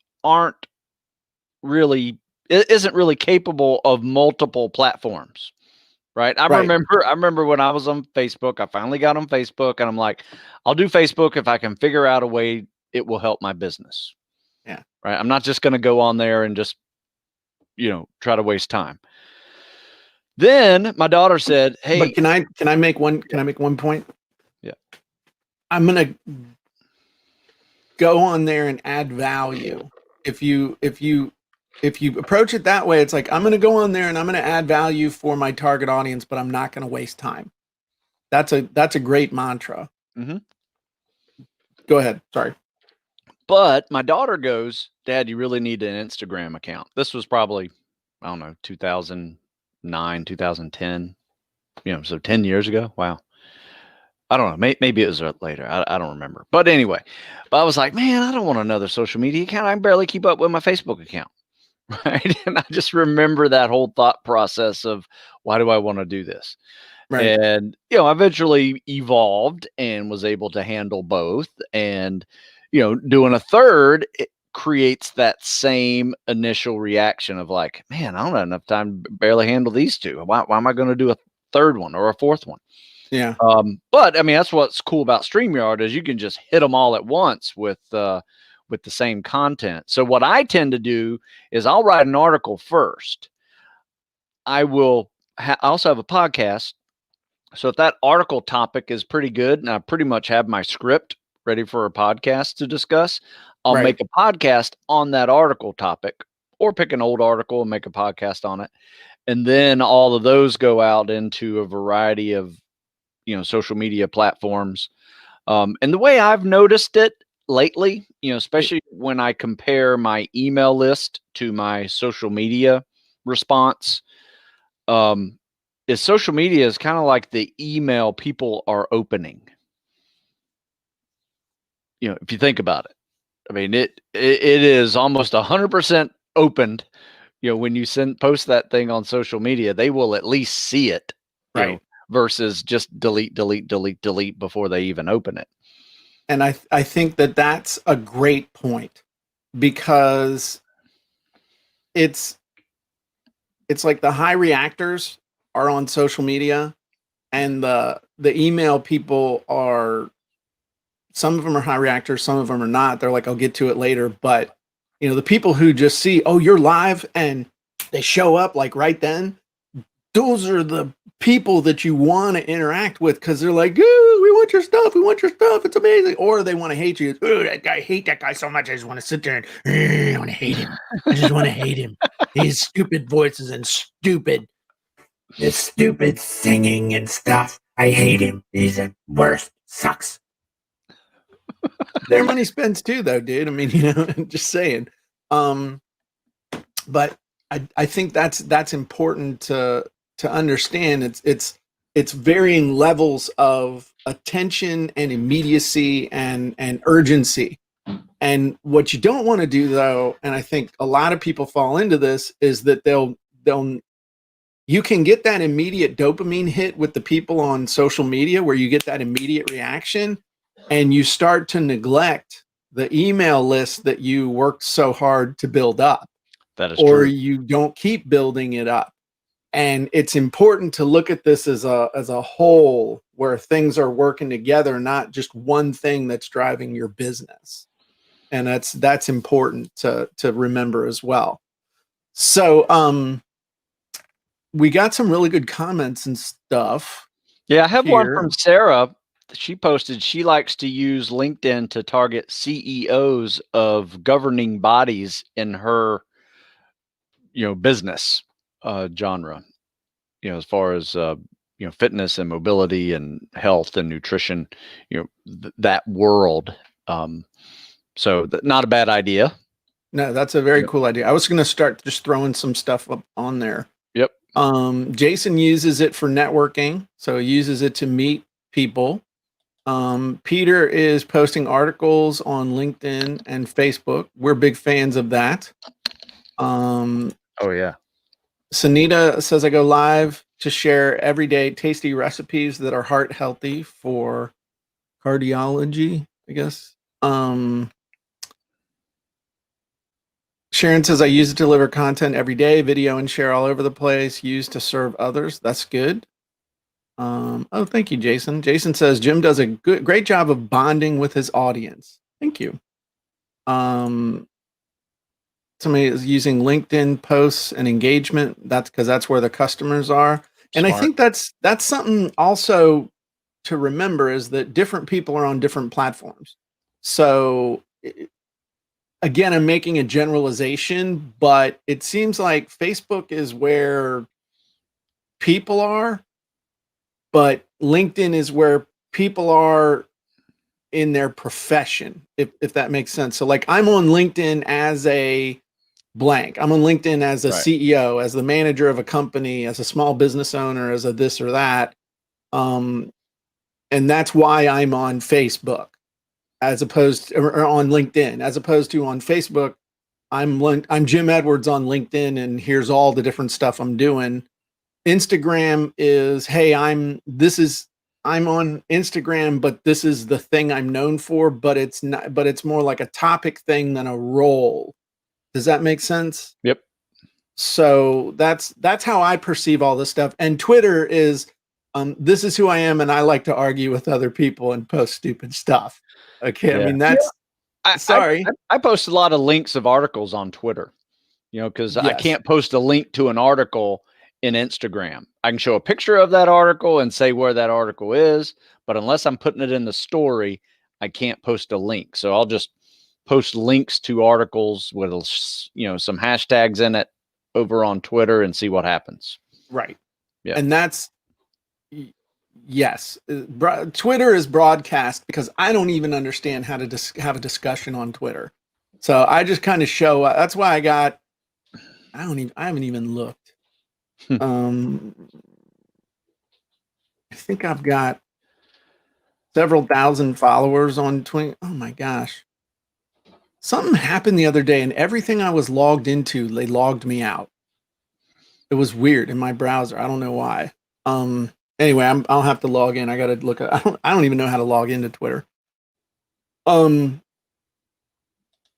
isn't really capable of multiple platforms. Right. I remember when I was on Facebook, I finally got on Facebook, and I'm like, I'll do Facebook if I can figure out a way it will help my business. Yeah. Right. I'm not just going to go on there and just, try to waste time. Then my daughter said, hey, but can I make one point? Yeah. I'm going to go on there and add value. If you approach it that way, it's like, I'm going to go on there and I'm going to add value for my target audience, but I'm not going to waste time. That's a great mantra. Mm-hmm. Go ahead. Sorry. But my daughter goes, Dad, you really need an Instagram account. This was probably, I don't know, 2009, 2010, so 10 years ago. Wow. I don't know. Maybe it was later. I don't remember. But anyway, I was like, man, I don't want another social media account. I can barely keep up with my Facebook account. Right. And I just remember that whole thought process of, why do I want to do this? Right. And, I eventually evolved and was able to handle both. And, doing a third, it creates that same initial reaction of like, man, I don't have enough time to barely handle these two. Why am I going to do a third one or a fourth one? Yeah. But I mean, that's what's cool about StreamYard is you can just hit them all at once with the same content. So what I tend to do is I'll write an article first. I will also have a podcast. So if that article topic is pretty good and I pretty much have my script ready for a podcast to discuss, I'll make a podcast on that article topic, or pick an old article and make a podcast on it. And then all of those go out into a variety of, social media platforms. And the way I've noticed it lately, especially when I compare my email list to my social media response, is social media is kind of like the email people are opening. If you think about it, I mean, it is almost 100% opened. When you post that thing on social media, they will at least see it, right? Versus just delete before they even open it. And I think that's a great point, because it's like the high reactors are on social media, and the email people are, some of them are high reactors, some of them are not. They're like, I'll get to it later. But the people who just see, oh, you're live, and they show up like right then, those are the people that you want to interact with because they're like, "Ooh, we want your stuff. We want your stuff. It's amazing." Or they want to hate you. "Ooh, that guy, I hate that guy so much. I just want to sit there and I want to hate him. I just want to hate him. His stupid voices and his stupid singing and stuff. I hate him. He's the worst. Sucks." Their money spends too, though, dude. I mean, just saying. But I think that's important to understand. It's varying levels of attention and immediacy and urgency. And what you don't want to do, though, and I think a lot of people fall into this, is that you can get that immediate dopamine hit with the people on social media where you get that immediate reaction, and you start to neglect the email list that you worked so hard to build up. That is or true. You don't keep building it up. And it's important to look at this as a whole where things are working together, not just one thing that's driving your business. And that's important to remember as well. So we got some really good comments and stuff. Yeah, I have one from Sarah. She posted she likes to use LinkedIn to target CEOs of governing bodies in her business genre, as far as fitness and mobility and health and nutrition, that world. So not a bad idea. No, that's a very cool idea. I was going to start just throwing some stuff up on there. Yep. Jason uses it for networking, so he uses it to meet people. Peter is posting articles on LinkedIn and Facebook. We're big fans of that. Oh yeah. Sunita says, I go live to share everyday tasty recipes that are heart healthy for cardiology, I guess. Sharon says, I use it to deliver content every day, video and share all over the place, used to serve others. That's good. Oh, thank you, Jason. Jason says, Jim does a great job of bonding with his audience. Thank you. Somebody is using LinkedIn posts and engagement. That's because that's where the customers are. And I think that's something also to remember, is that different people are on different platforms. So again, I'm making a generalization, but it seems like Facebook is where people are, but LinkedIn is where people are in their profession, if that makes sense. So like I'm on LinkedIn as a blank. I'm on LinkedIn as a CEO, as the manager of a company, as a small business owner, as a this or that. And that's why I'm on Facebook as opposed to, or on LinkedIn, as opposed to on Facebook. I'm Jim Edwards on LinkedIn, and here's all the different stuff I'm doing. Instagram is, hey, I'm on Instagram, but this is the thing I'm known for, but it's not, but it's more like a topic thing than a role. Does that make sense? Yep. So that's how I perceive all this stuff. And Twitter is, this is who I am, and I like to argue with other people and post stupid stuff. Okay, yeah. I mean that's. Yeah. I post a lot of links of articles on Twitter, because I can't post a link to an article in Instagram. I can show a picture of that article and say where that article is, but unless I'm putting it in the story, I can't post a link. So I'll just post links to articles with some hashtags in it over on Twitter and see what happens. Right. Yeah. And that's, yes, Twitter is broadcast because I don't even understand how to have a discussion on Twitter. So I just kind of show up. That's why I haven't even looked. I think I've got several thousand followers on Twitter. Oh my gosh. Something happened the other day and everything I was logged into, they logged me out. It was weird in my browser. I don't know why. Anyway, I'll have to log in. I got to look at, I don't even know how to log into Twitter.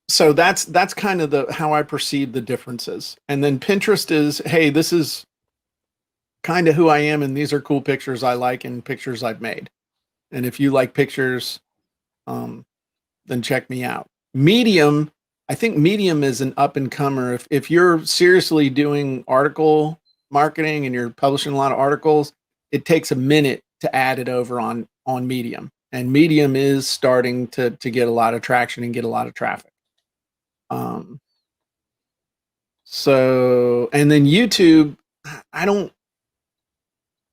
So that's kind of how I perceive the differences. And then Pinterest is, hey, this is kind of who I am, and these are cool pictures I like and pictures I've made. And if you like pictures, then check me out. Medium, I think Medium is an up and comer. If you're seriously doing article marketing and you're publishing a lot of articles, it takes a minute to add it over on Medium. And Medium is starting to get a lot of traction and get a lot of traffic. So, and then YouTube, how do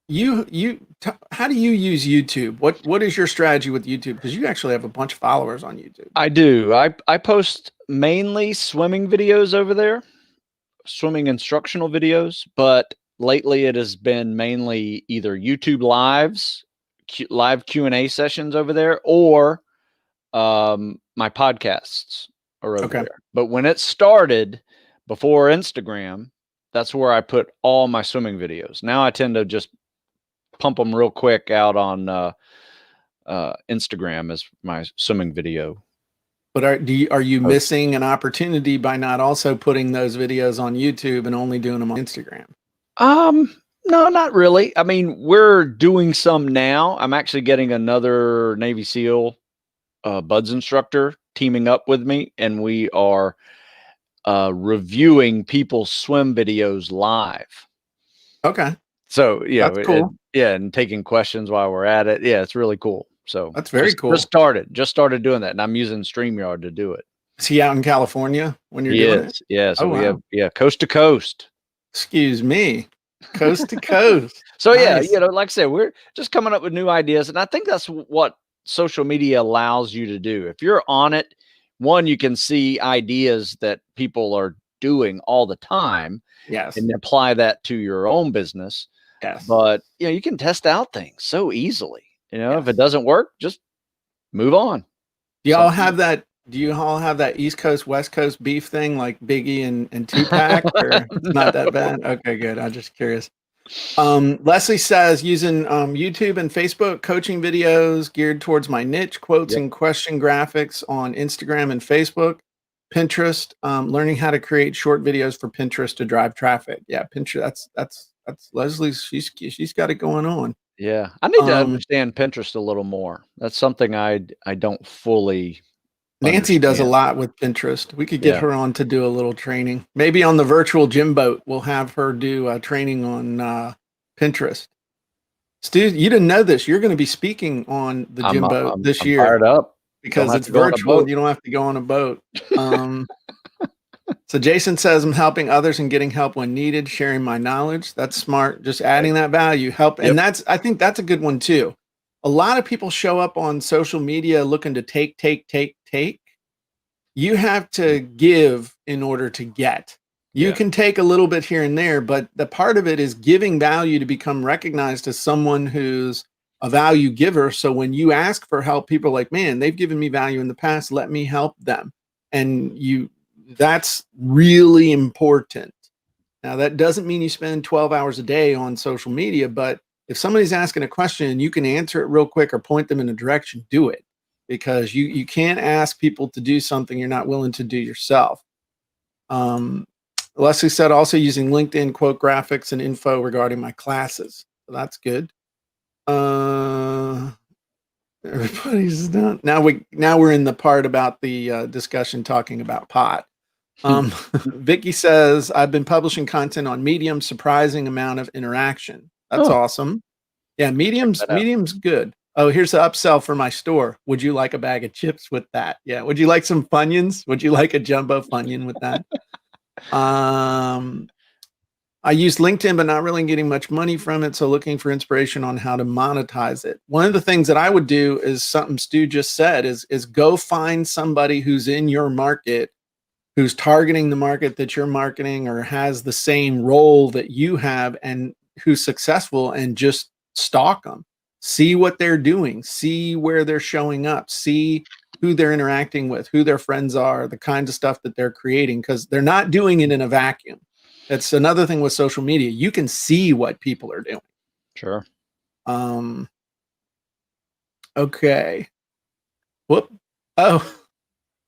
you use YouTube? What is your strategy with YouTube? Because you actually have a bunch of followers on YouTube. I do. I post mainly swimming videos over there, swimming instructional videos, but lately it has been mainly either YouTube live Q&A sessions over there, or my podcasts are over there. But when it started before Instagram, that's where I put all my swimming videos. Now I tend to just pump them real quick out on Instagram as my swimming video. But are you missing an opportunity by not also putting those videos on YouTube and only doing them on Instagram? No, not really. I mean, we're doing some now. I'm actually getting another Navy SEAL BUDS instructor teaming up with me, and we are reviewing people's swim videos live. Okay. So yeah, that's cool. And taking questions while we're at it. Yeah, it's really cool. So that's very cool. Just started doing that, and I'm using StreamYard to do it. Is he out in California when you're doing it? Yeah. So we have coast to coast. Excuse me, coast to coast. So nice. Yeah, like I said, we're just coming up with new ideas, and I think that's what social media allows you to do. If you're on it, one, you can see ideas that people are doing all the time. Yes. And apply that to your own business. Yes. But you can test out things so easily. If it doesn't work, just move on. Do you all have that East Coast, West Coast beef thing like Biggie and Tupac? Or it's not that bad? Okay, good. I'm just curious. Leslie says, using YouTube and Facebook coaching videos geared towards my niche, quotes and question graphics on Instagram and Facebook, Pinterest, learning how to create short videos for Pinterest to drive traffic. Yeah, Pinterest. That's Leslie's. She's got it going on. Yeah, I need to understand Pinterest a little more. That's something I don't fully. Nancy does a lot with Pinterest. We could get her on to do a little training. Maybe on the virtual gym boat, we'll have her do training on Pinterest. Stu, you didn't know this. You're going to be speaking on the gym boat this year. Fired up. Because it's virtual. You don't have to go on a boat. So Jason says, I'm helping others and getting help when needed, sharing my knowledge. That's smart. Just adding that value, help. And I think that's a good one too. A lot of people show up on social media looking to take. You have to give in order to get. You can take a little bit here and there, but the part of it is giving value to become recognized as someone who's a value giver. So when you ask for help, people are like, man, they've given me value in the past. Let me help them. And that's really important. Now, that doesn't mean you spend 12 hours a day on social media, but if somebody's asking a question and you can answer it real quick or point them in a direction, do it, because you can't ask people to do something you're not willing to do yourself. Leslie said, also using LinkedIn quote graphics and info regarding my classes. So that's good. Everybody's done. Now we're in the part about the discussion talking about pot. Vicky says, I've been publishing content on Medium, surprising amount of interaction. That's awesome. Yeah, Medium's good. Oh, here's the upsell for my store. Would you like a bag of chips with that? Yeah. Would you like some Funyuns? Would you like a jumbo Funyun with that? I use LinkedIn, but not really getting much money from it. So looking for inspiration on how to monetize it. One of the things that I would do is something Stu just said is go find somebody who's in your market, who's targeting the market that you're marketing or has the same role that you have and who's successful, and just stalk them, see what they're doing, see where they're showing up, see who they're interacting with, who their friends are, the kinds of stuff that they're creating, because they're not doing it in a vacuum. That's another thing with social media. You can see what people are doing. Sure. Okay. Whoop. Oh,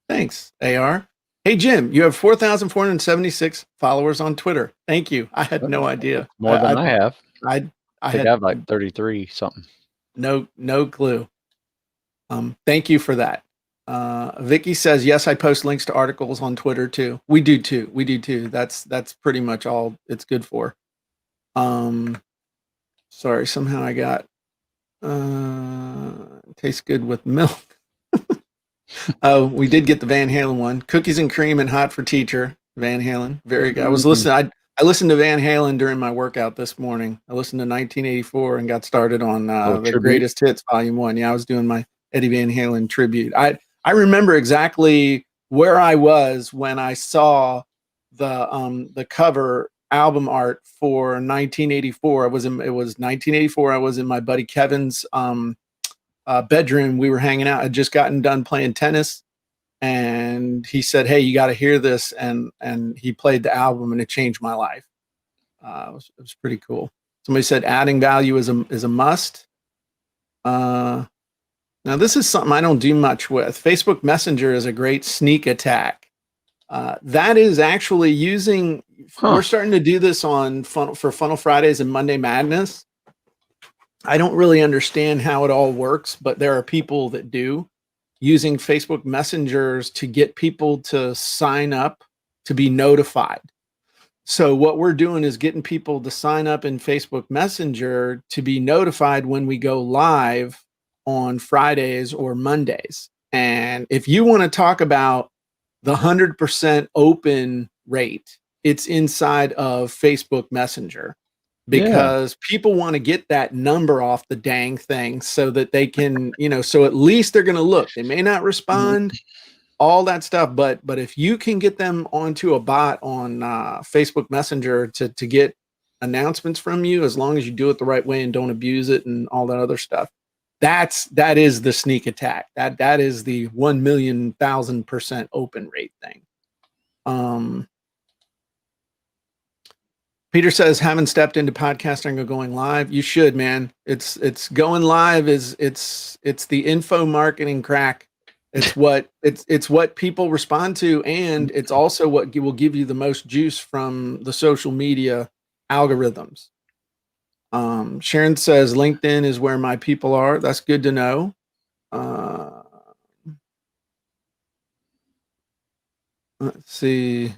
thanks, AR. Hey, Jim, you have 4,476 followers on Twitter. Thank you. I had no idea. More than I have. I have like 33 something. No clue. Thank you for that. Vicky says, yes, I post links to articles on Twitter too. We do too. That's pretty much all it's good for. Sorry, somehow I got tastes good with milk. Oh, we did get the Van Halen one. Cookies and cream and hot for teacher. Van Halen. Very good. I was listening. I listened to Van Halen during my workout this morning. I listened to 1984 and got started on the Greatest Hits Volume 1. Yeah, I was doing my Eddie Van Halen tribute. I remember exactly where I was when I saw the cover album art for 1984. It was 1984. I was in my buddy Kevin's bedroom. We were hanging out. I'd just gotten done playing tennis, and he said, "Hey, you got to hear this." And he played the album, and it changed my life. It was pretty cool. Somebody said adding value is a must. Now this is something I don't do much with. Facebook Messenger is a great sneak attack. That is actually using. We're starting to do this on Funnel Fridays and Monday Madness. I don't really understand how it all works, but there are people that do, using Facebook Messengers to get people to sign up to be notified. So what we're doing is getting people to sign up in Facebook Messenger to be notified when we go live on Fridays or Mondays. And if you want to talk about the 100% open rate, it's inside of Facebook Messenger, because people want to get that number off the dang thing so that they can, so at least they're going to look. They may not respond, all that stuff, but if you can get them onto a bot on Facebook Messenger to get announcements from you, as long as you do it the right way and don't abuse it and all that other stuff, that is the sneak attack. That is the 1,000,000% open rate thing. Peter says, haven't stepped into podcasting or going live. You should, man. It's going live it's the info marketing crack. It's what people respond to, and it's also what will give you the most juice from the social media algorithms. Sharon says LinkedIn is where my people are. That's good to know. Let's see.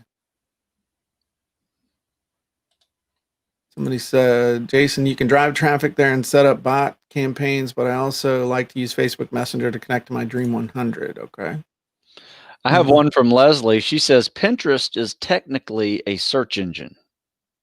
Somebody said, Jason, you can drive traffic there and set up bot campaigns, but I also like to use Facebook Messenger to connect to my Dream 100. Okay. I have one from Leslie. She says, Pinterest is technically a search engine,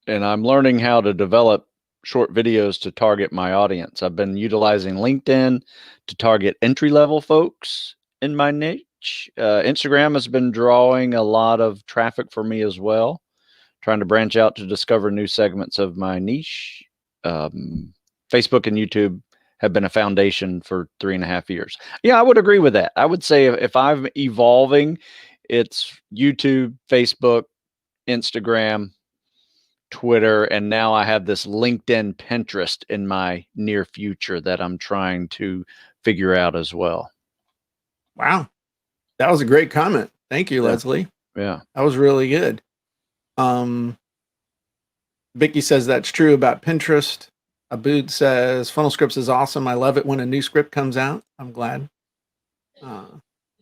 and I'm learning how to develop short videos to target my audience. I've been utilizing LinkedIn to target entry-level folks in my niche. Instagram has been drawing a lot of traffic for me as well, trying to branch out to discover new segments of my niche. Facebook and YouTube have been a foundation for 3.5 years. Yeah, I would agree with that. I would say if I'm evolving, it's YouTube, Facebook, Instagram, Twitter, and now I have this LinkedIn, Pinterest in my near future that I'm trying to figure out as well. Wow. That was a great comment. Thank you, Leslie. Yeah. That was really good. Vicky says that's true about Pinterest. Abood says Funnel Scripts is awesome. I love it when a new script comes out. I'm glad.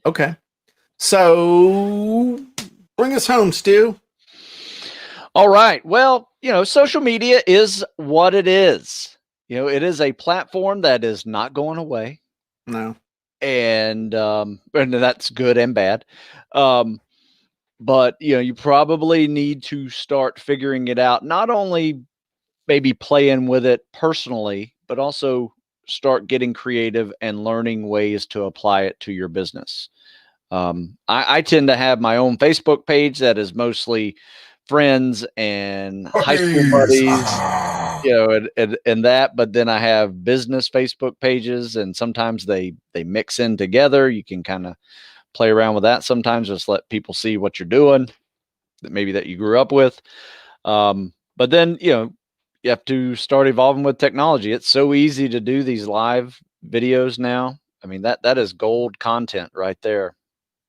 Okay. So bring us home, Stu. All right. Well, social media is what it is. It is a platform that is not going away. No. And that's good and bad. But you probably need to start figuring it out, not only maybe playing with it personally, but also start getting creative and learning ways to apply it to your business. I tend to have my own Facebook page that is mostly friends and high school buddies, and that, but then I have business Facebook pages, and sometimes they mix in together. You can kind of play around with that sometimes, just let people see what you're doing, that you grew up with. But then, you have to start evolving with technology. It's so easy to do these live videos now. I mean, that is gold content right there.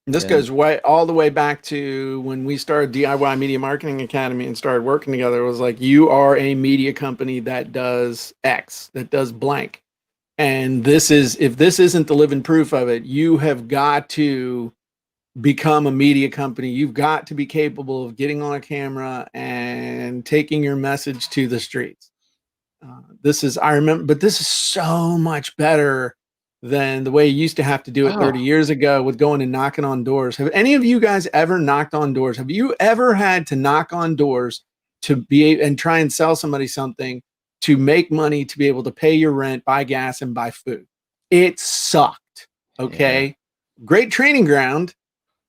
This goes all the way back to when we started DIY Media Marketing Academy and started working together. It was like, you are a media company that does X, that does blank. And if this isn't the living proof of it, you have got to become a media company. You've got to be capable of getting on a camera and taking your message to the streets. I remember, but this is so much better than the way you used to have to do it 30 years ago with going and knocking on doors. Have any of you guys ever knocked on doors? Have you ever had to knock on doors to and try and sell somebody something to make money, to be able to pay your rent, buy gas, and buy food? It sucked. Okay. Yeah. Great training ground,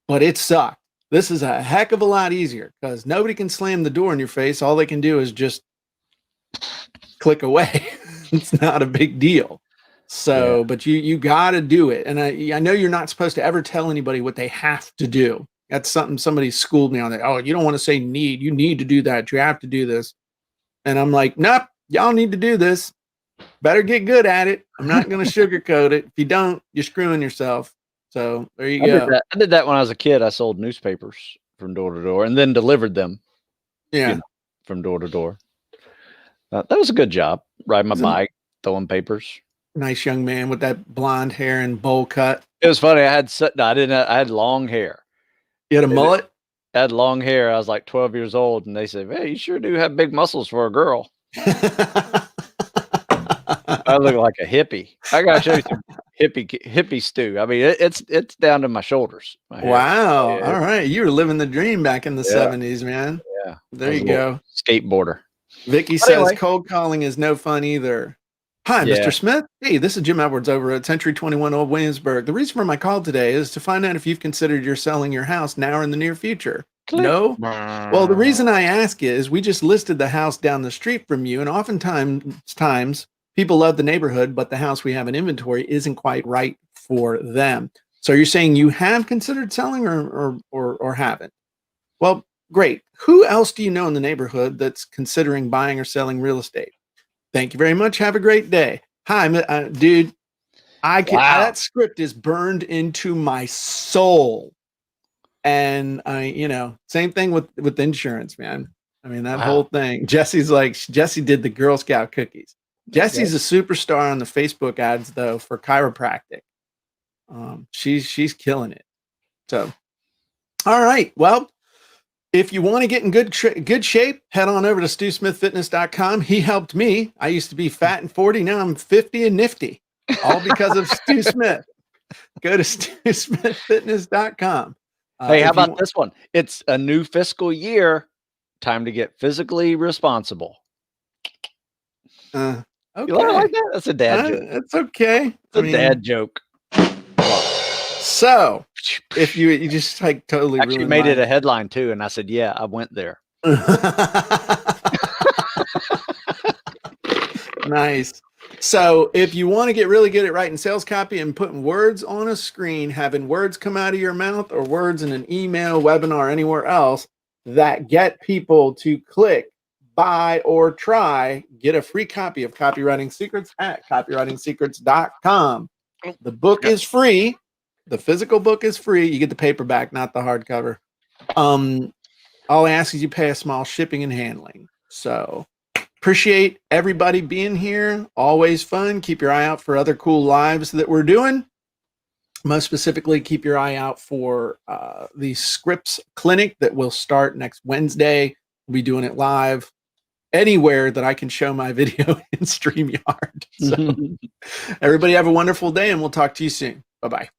but it sucked. This is a heck of a lot easier because nobody can slam the door in your face. All they can do is just click away. It's not a big deal. So, but you got to do it. And I know you're not supposed to ever tell anybody what they have to do. That's something somebody schooled me on that. Oh, you don't want to say need. You need to do that. You have to do this. And I'm like, nope, y'all need to do this. Better get good at it. I'm not going to sugarcoat it. If you don't, you're screwing yourself. So there you go. I did that when I was a kid. I sold newspapers from door to door and then delivered them. Yeah. From door to door. That was a good job. Riding my bike, throwing papers. Nice young man with that blonde hair and bowl cut. It was funny. I had long hair. You had a mullet? I had long hair. I was like 12 years old, and they said, "Hey, you sure do have big muscles for a girl." I look like a hippie. I gotta show you some hippie stew. I mean, it's down to my shoulders. Wow. Yeah. All right. You were living the dream back in the 70s, man. Yeah. There you go. Skateboarder. Vicky says cold calling is no fun either. Hi, Mr. Smith. Hey, this is Jim Edwards over at Century 21 Old Williamsburg. The reason for my call today is to find out if you've considered your selling your house now or in the near future. No? Well, the reason I ask is we just listed the house down the street from you, and oftentimes people love the neighborhood, but the house we have in inventory isn't quite right for them. So you're saying you have considered selling or haven't? Well, great. Who else do you know in the neighborhood that's considering buying or selling real estate? Thank you very much. Have a great day. Hi, dude. That script is burned into my soul. And same thing with insurance, man. I mean, that whole thing. Jesse did the Girl Scout cookies. Jesse's a superstar on the Facebook ads though for chiropractic. She's killing it. So, all right. Well, if you want to get in good shape, head on over to StuSmithFitness.com. He helped me. I used to be fat and 40. Now I'm 50 and nifty, all because of Stu Smith. Go to StuSmithFitness.com. Hey, how about this one? It's a new fiscal year. Time to get physically responsible. Okay. You like that? That's a dad joke. That's okay. It's a dad joke. So if you just like totally actually made it a headline too, and I said, yeah, I went there. Nice. So if you want to get really good at writing sales copy and putting words on a screen, having words come out of your mouth or words in an email, webinar, anywhere else that get people to click, buy, or try, get a free copy of Copywriting Secrets at copywritingsecrets.com. The book is free. The physical book is free. You get the paperback, not the hardcover. All I ask is you pay a small shipping and handling. So appreciate everybody being here. Always fun. Keep your eye out for other cool lives that we're doing. Most specifically, keep your eye out for the Scripts Clinic that will start next Wednesday. We'll be doing it live anywhere that I can show my video in StreamYard. So everybody have a wonderful day, and we'll talk to you soon. Bye-bye.